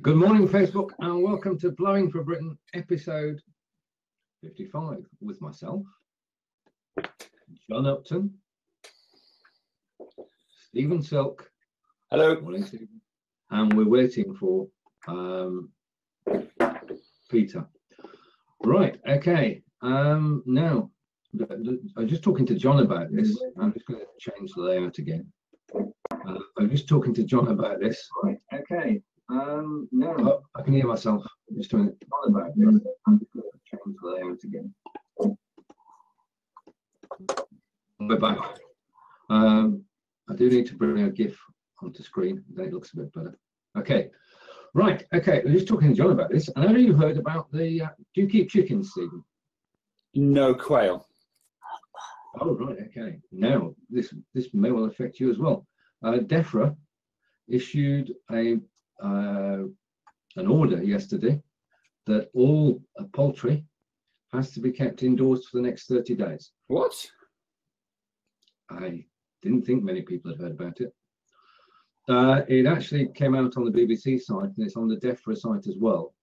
Good morning, Facebook, and welcome to Blowing for Britain, episode 55, with myself, John Upton, Stephen Silk. Hello. Morning, Stephen. And we're waiting for Peter. Right, okay. Now, I was just talking to John about this. I'm just going to change the layout again. I was just talking to John about this. Right, okay. No, I can hear myself. I'm just doing it about this. I'm just going to change the layout again. We're back. I do need to bring a GIF onto screen, then it looks a bit better. Okay, right. Okay, we're just talking to John about this. And I know you heard about the. Do you keep chickens, Stephen? No, quail. Oh, right. Okay. Now this may well affect you as well. DEFRA issued an order yesterday that all poultry has to be kept indoors for the next 30 days. What? I didn't think many people had heard about it. It actually came out on the BBC site, and it's on the DEFRA site as well.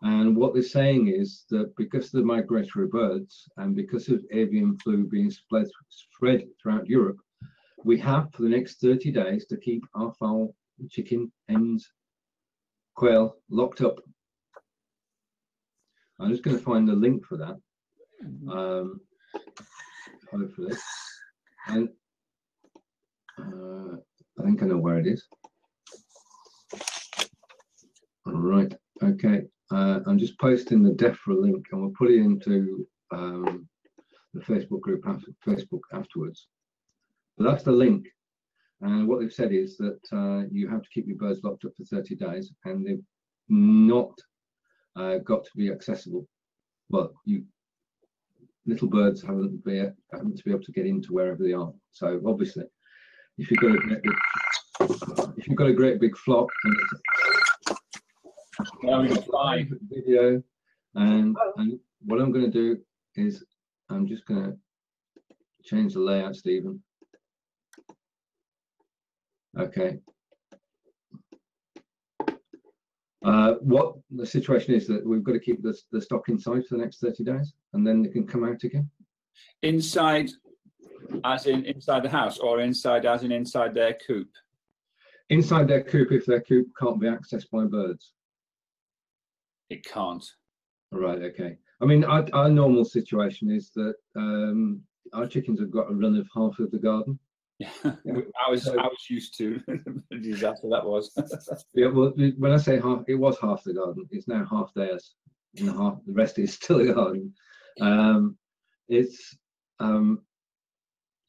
And what they're saying is that because of the migratory birds and because of avian flu being spread throughout Europe, we have for the next 30 days to keep our fowl, chicken, hens, quail locked up. I'm just going to find the link for that. Hopefully, and I think I know where it is. All right. Okay. I'm just posting the DEFRA link, and we'll put it into the Facebook group Facebook afterwards. But that's the link. And what they've said is that you have to keep your birds locked up for 30 days, and they've not got to be accessible. Well, little birds haven't to be able to get into wherever they are. So obviously, if you've got a great big flock, and it's a live video, and what I'm going to do is I'm just going to change the layout, Stephen. Okay. What the situation is that we've got to keep the stock inside for the next 30 days, and then they can come out again. Inside, as in inside the house, or inside as in inside their coop? Inside their coop if their coop can't be accessed by birds. It can't. Right, okay. I mean, our normal situation is that our chickens have got a run of half of the garden. Yeah, I was used to the disaster that was. Yeah, well, when I say half, it was half the garden. It's now half theirs, and the rest is still a garden. It's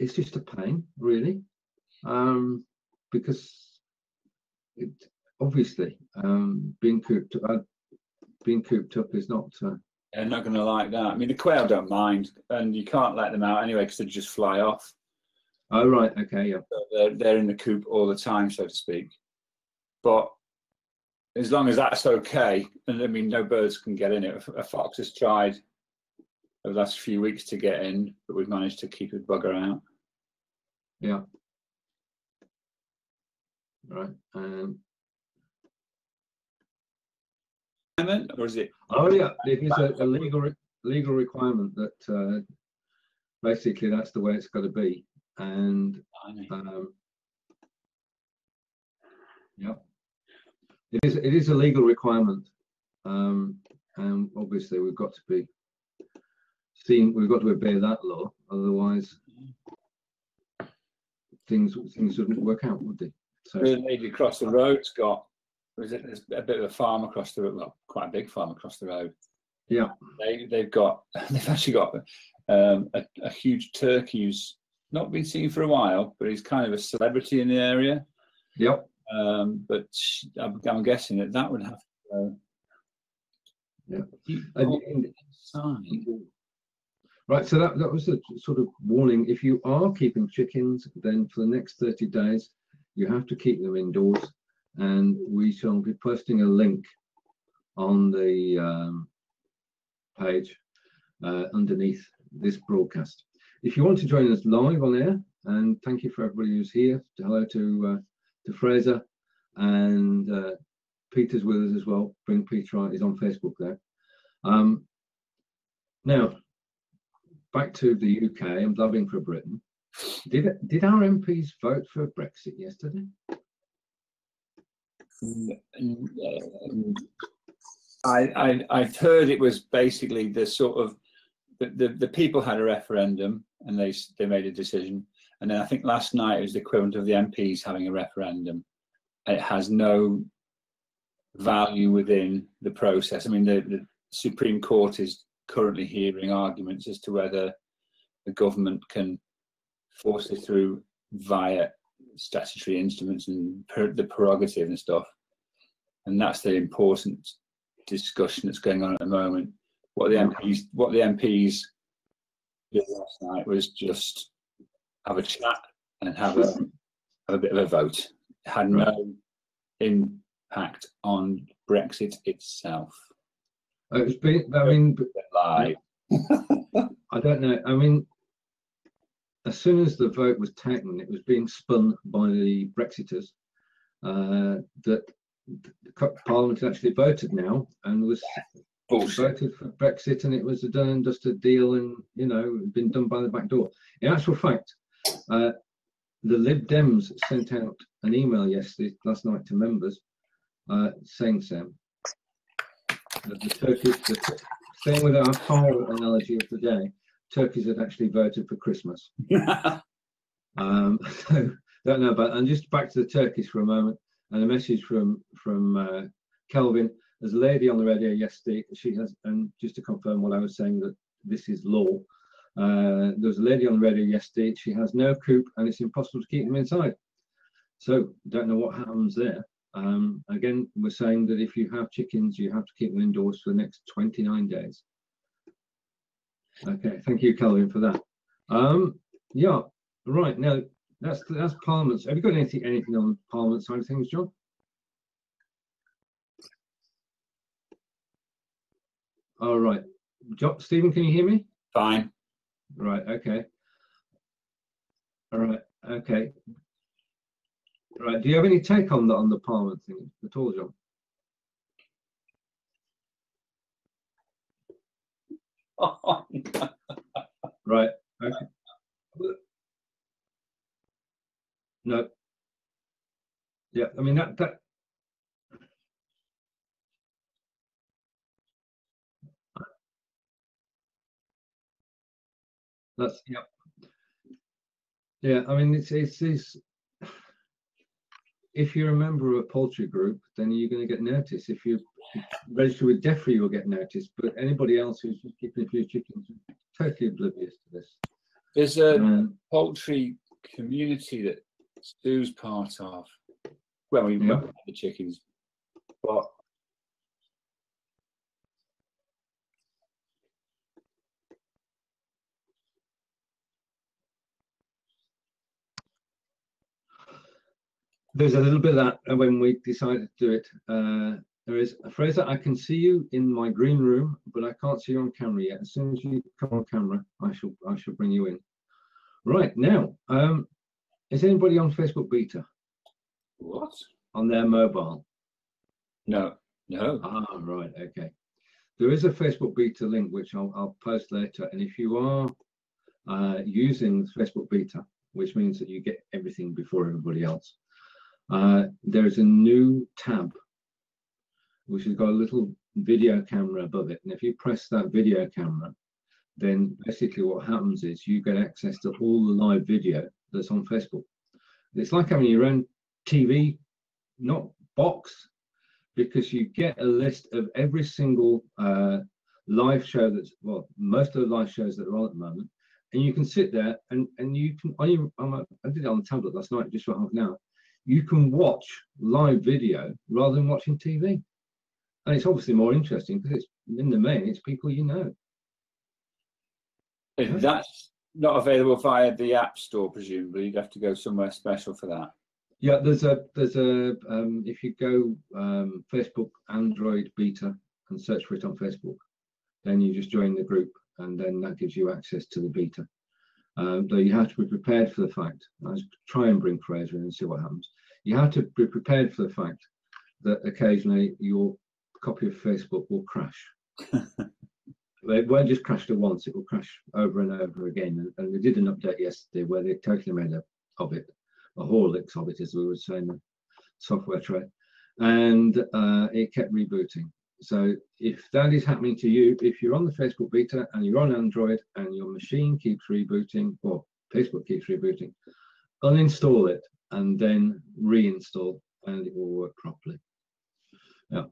just a pain, really, because it obviously being cooped up is not. They're not going to like that. I mean, the quail don't mind, and you can't let them out anyway because they just fly off. Oh, right, okay, yeah. So they're in the coop all the time, so to speak. But as long as that's okay, and I mean, no birds can get in it. A fox has tried over the last few weeks to get in, but we've managed to keep a bugger out. Yeah. Right. Or is it? Oh, yeah. It is a legal requirement that basically that's the way it's got to be. And yeah, it is a legal requirement, and obviously we've got to obey that law, otherwise things wouldn't work out, would they? So the lady across the road's got, there's a bit of a farm across the road, well, quite a big farm across the road. Yeah, they've actually got a huge turkey who's not been seen for a while, but he's kind of a celebrity in the area. Yep. But I'm guessing that would have to go. Yeah. Right, so that was a sort of warning. If you are keeping chickens, then for the next 30 days, you have to keep them indoors. And we shall be posting a link on the page underneath this broadcast. If you want to join us live on air, and thank you for everybody who's here. Hello to Fraser and Peter's with us as well. Bring Peter on. He's on Facebook there. Now, back to the UK and Blabbing for Britain. Did our MPs vote for Brexit yesterday? I've heard it was basically the sort of the people had a referendum and they made a decision, and then I think last night it was the equivalent of the MPs having a referendum. It has no value within the process. I mean, the Supreme Court is currently hearing arguments as to whether the government can force it through via statutory instruments and the prerogative and stuff. And that's the important discussion that's going on at the moment. What the MPs did last night was just have a chat and have a bit of a vote. It had no impact on Brexit itself. It's been, I mean, live. I don't know. I mean, as soon as the vote was taken, it was being spun by the Brexiters that the Parliament had actually voted now and was voted for Brexit, and it was a done and dusted deal, and you know, been done by the back door. In actual fact, the Lib Dems sent out an email last night to members saying, Sam, that the Turkish, staying with our car analogy of the day, Turkeys had actually voted for Christmas. So don't know about. And just back to the Turkish for a moment, and a message from Kelvin. There's a lady on the radio yesterday. She has, and just to confirm what I was saying, that this is law. There was a lady on the radio yesterday. She has no coop, and it's impossible to keep them inside. So don't know what happens there. Again, we're saying that if you have chickens, you have to keep them indoors for the next 29 days. Okay, thank you, Kelvin, for that. Yeah, right. Now that's Parliament. Have you got anything on Parliament side of things, John? All right, Stephen, can you hear me? Fine. Right. Okay. All right. Okay. Right. Do you have any take on the Parliament thing at all, John? Right. Okay. No. Yeah. I mean that. That's yeah. Yeah. I mean it's if you're a member of a poultry group, then you're going to get noticed. If you register with DEFRA, you'll get noticed. But anybody else who's just keeping a few chickens is totally oblivious to this. There's a poultry community that Stu's part of. Well, we have the chickens, but there's a little bit of that when we decided to do it. There is a phrase that I can see you in my green room, but I can't see you on camera yet. As soon as you come on camera, I shall bring you in. Right now, is anybody on Facebook Beta? What? On their mobile? No. Ah, right. Okay. There is a Facebook Beta link which I'll post later, and if you are using Facebook Beta, which means that you get everything before everybody else, there is a new tab which has got a little video camera above it, and if you press that video camera, then basically what happens is you get access to all the live video that's on Facebook. It's like having your own TV, not box, because you get a list of every single live show that's, well, most of the live shows that are on at the moment, and you can sit there and you can, I did it on the tablet last night, just for half an hour, you can watch live video rather than watching TV. And it's obviously more interesting because it's, in the main, it's people you know. If that's not available via the App Store, presumably, you'd have to go somewhere special for that. Yeah, there's a if you go Facebook Android Beta and search for it on Facebook, then you just join the group, and then that gives you access to the beta. Though you have to be prepared for the fact, I'll try and bring Fraser in and see what happens. You have to be prepared for the fact that occasionally your copy of Facebook will crash. It won't just crash at once, it will crash over and over again. And they did an update yesterday where they totally made of it, a Horlicks of it, as we would say in the software trade. And it kept rebooting. So if that is happening to you, if you're on the Facebook beta and you're on Android and your machine keeps rebooting, or Facebook keeps rebooting, uninstall it and then reinstall, and it will work properly. Yeah.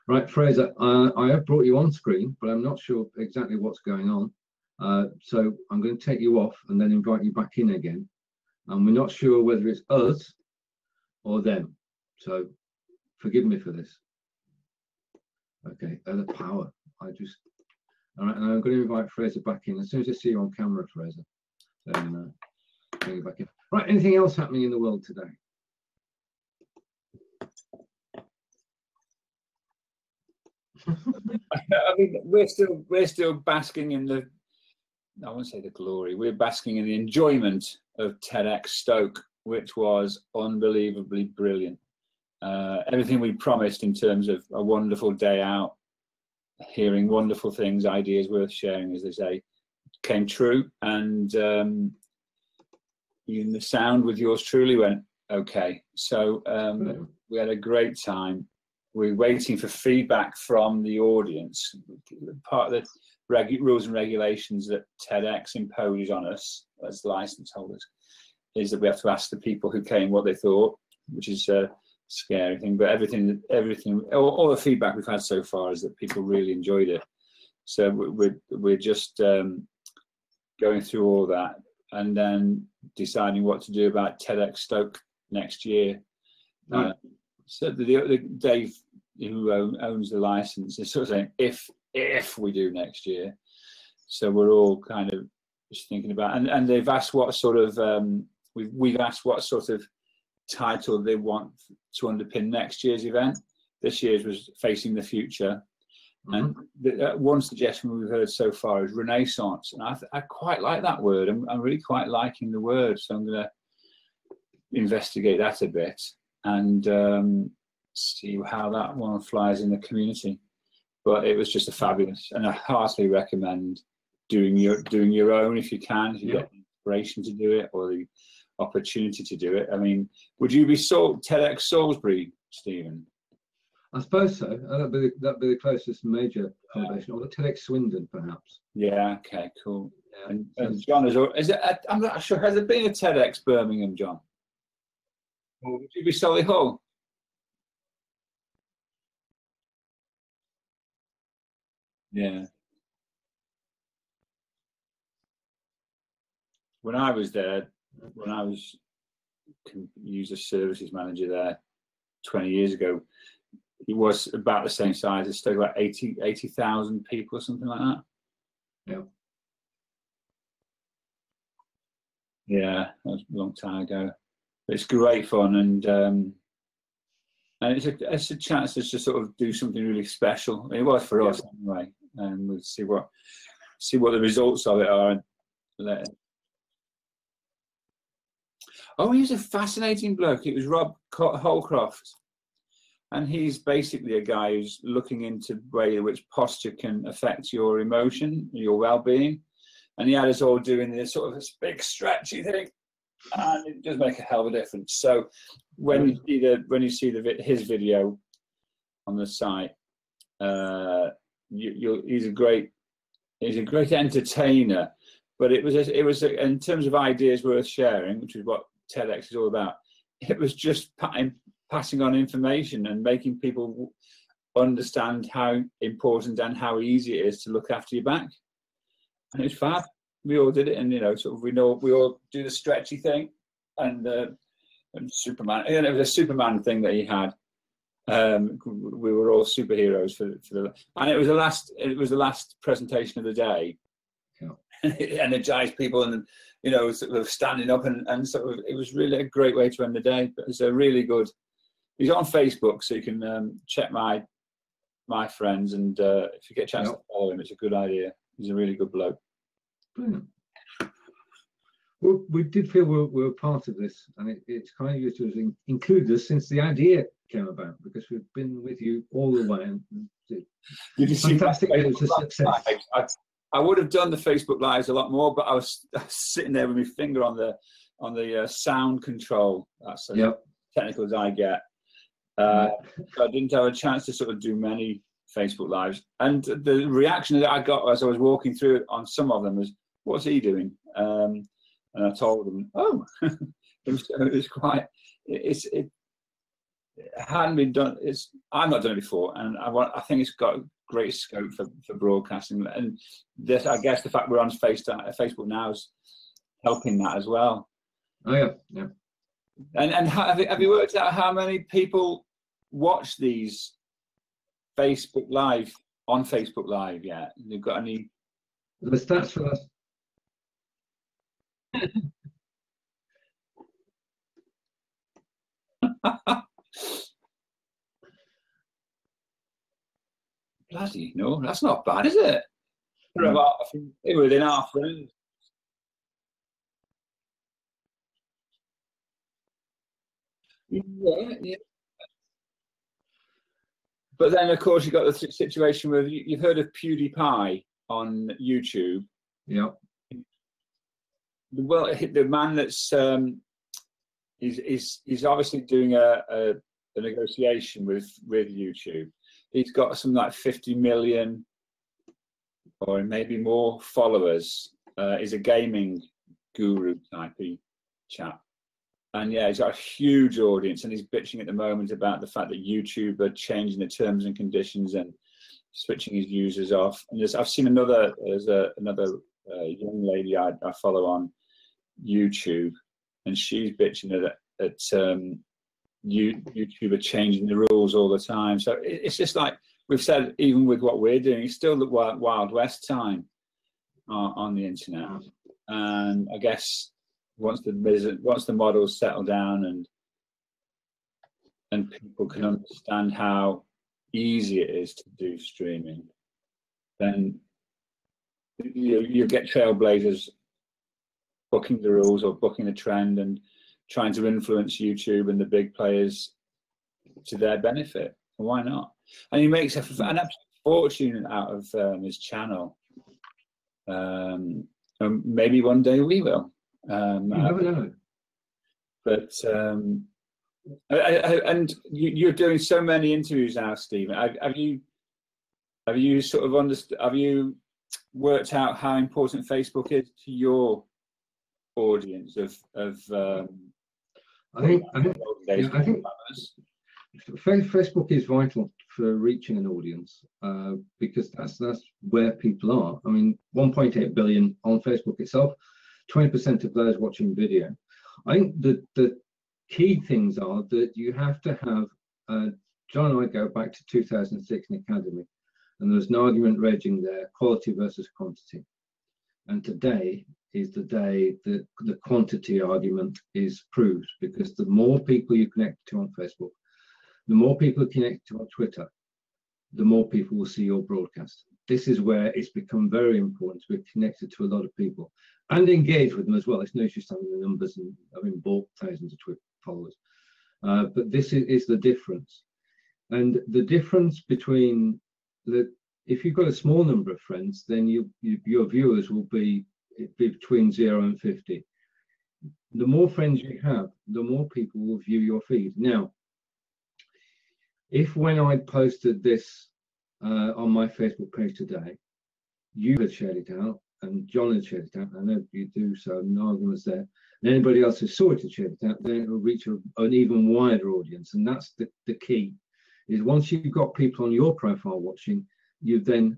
Right, Fraser, I have brought you on screen, but I'm not sure exactly what's going on. So I'm going to take you off and then invite you back in again. And we're not sure whether it's us or them. So forgive me for this. Okay, the power. All right, and I'm going to invite Fraser back in. As soon as I see you on camera, Fraser, then bring you back in. Right, anything else happening in the world today? I mean, we're still basking in the, I won't say the glory, we're basking in the enjoyment of TEDx Stoke, which was unbelievably brilliant. Everything we promised in terms of a wonderful day out, hearing wonderful things, ideas worth sharing, as they say, came true. And even the sound with yours truly went okay. So we had a great time. We're waiting for feedback from the audience. Part of the rules and regulations that TEDx imposes on us as license holders is that we have to ask the people who came what they thought, which is a scary thing. But everything, all the feedback we've had so far is that people really enjoyed it. So we're just going through all that and then deciding what to do about TEDx Stoke next year. Right. So the Dave, who owns the license, is sort of saying if we do next year. So we're all kind of just thinking about, and they've asked what sort of we've asked what sort of title they want to underpin next year's event. This year's was Facing the Future, and one suggestion we've heard so far is Renaissance, and I quite like that word. I'm really quite liking the word, so I'm going to investigate that a bit and see how that one flies in the community. But it was just a fabulous, and I heartily recommend doing your own if you can, if you get the inspiration to do it or the opportunity to do it. I mean, would you be TEDx Salisbury, Stephen? I suppose so. That'd be the closest major combination, or the TEDx Swindon, perhaps. Yeah. Okay. Cool. Yeah. And John is it? I'm not sure. Has there been a TEDx Birmingham, John? Or would you be Solihull? Yeah. When I was there, when I was user services manager there 20 years ago, it was about the same size. It's still about 80,000 people or something like that. Yeah. Yeah, that was a long time ago. But it's great fun, and it's a chance to just sort of do something really special. It was for us anyway, and we'll see what the results of it are. Oh, he was a fascinating bloke. It was Rob Holcroft, and he's basically a guy who's looking into the way in which posture can affect your emotion, your well-being. And he had us all doing this sort of this big stretchy thing, and it does make a hell of a difference. So when you see his video on the site, he's a great entertainer. But it was in terms of ideas worth sharing, which is what TEDx is all about. It was just passing on information and making people understand how important and how easy it is to look after your back. And it's fab. We all did it, and sort of we all do the stretchy thing, and Superman. And it was a Superman thing that he had. We were all superheroes for the, and it was the last presentation of the day. It energized people, and sort of standing up and sort of, it was really a great way to end the day. But it's a really good. He's on Facebook, so you can check my friends, and if you get a chance to follow him, it's a good idea. He's a really good bloke. Brilliant. Well, we did feel we were part of this, and it's kind of used to us include us since the idea came about, because we've been with you all the way. And Did you see fantastic. It was a success. I would have done the Facebook Lives a lot more, but I was sitting there with my finger on the sound control. That's as technical as I get. So I didn't have a chance to sort of do many Facebook Lives. And the reaction that I got as I was walking through it on some of them was, "What's he doing?" And I told them, "Oh, it was quite. It hadn't been done. I've not done it before, and I think it's got great scope for broadcasting. And this, I guess, the fact we're on Facebook now is helping that as well." Oh yeah, yeah. And have you worked out how many people watch these Facebook Live on Facebook Live yet? You've got any? The stats for us. Bloody no, that's not bad, is it? About, I think within our friends. Yeah. But then, of course, you've got the situation where you've heard of PewDiePie on YouTube. Yeah. Well, the man that's he's obviously doing a negotiation with YouTube. He's got some like 50 million or maybe more followers. He's a gaming guru type chap. And yeah, he's got a huge audience, and he's bitching at the moment about the fact that YouTube are changing the terms and conditions and switching his users off. And I've seen another young lady I follow on YouTube, and she's bitching at YouTube are changing the rules all the time. So it's just like we've said, even with what we're doing, it's still the Wild West time on the internet. And I guess once the models settle down and people can understand how easy it is to do streaming, then you get trailblazers booking the rules or booking the trend and trying to influence YouTube and the big players to their benefit. Why not? And he makes an absolute fortune out of his channel. And maybe one day we will. You never know. But and you're doing so many interviews now, Stephen. Have you sort of understood? Have you worked out how important Facebook is to your audience of I think Facebook is vital for reaching an audience because that's where people are. I mean, 1.8 billion on Facebook itself, 20% of those watching video. I think the key things are that you have to have, John and I go back to 2006 in Academy, and there was an argument raging there, quality versus quantity. And today is the day that the quantity argument is proved, because the more people you connect to on Facebook, the more people connect to on Twitter, the more people will see your broadcast. This is where it's become very important to be connected to a lot of people and engage with them as well. It's no use having the numbers and having bought thousands of Twitter followers. But this is the difference. And the difference between if you've got a small number of friends, then your viewers will be between 0 and 50. The more friends you have, the more people will view your feed. Now, if when I posted this on my Facebook page today, you had shared it out and John had shared it out, I know you do, so no arguments there, and anybody else who saw it had shared it out, then it will reach an even wider audience. And that's the key, is once you've got people on your profile watching, you've then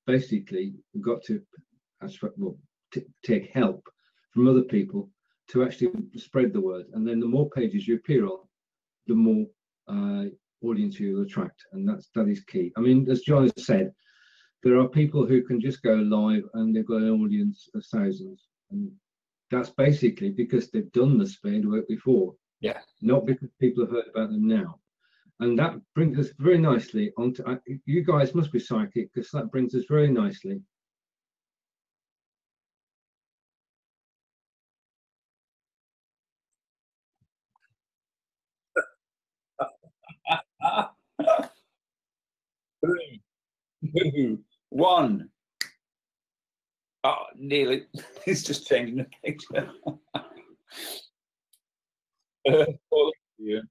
basically got to take help from other people to actually spread the word. And then the more pages you appear on, the more audience you'll attract, and that is key. I mean, as John has said, there are people who can just go live and they've got an audience of thousands, and that's basically because they've done the spade work before. Yeah. Not because people have heard about them now. And that brings us very nicely onto, you guys must be psychic, because that brings us very nicely 2, 1. Oh, nearly. It's just changing the picture. Here he is.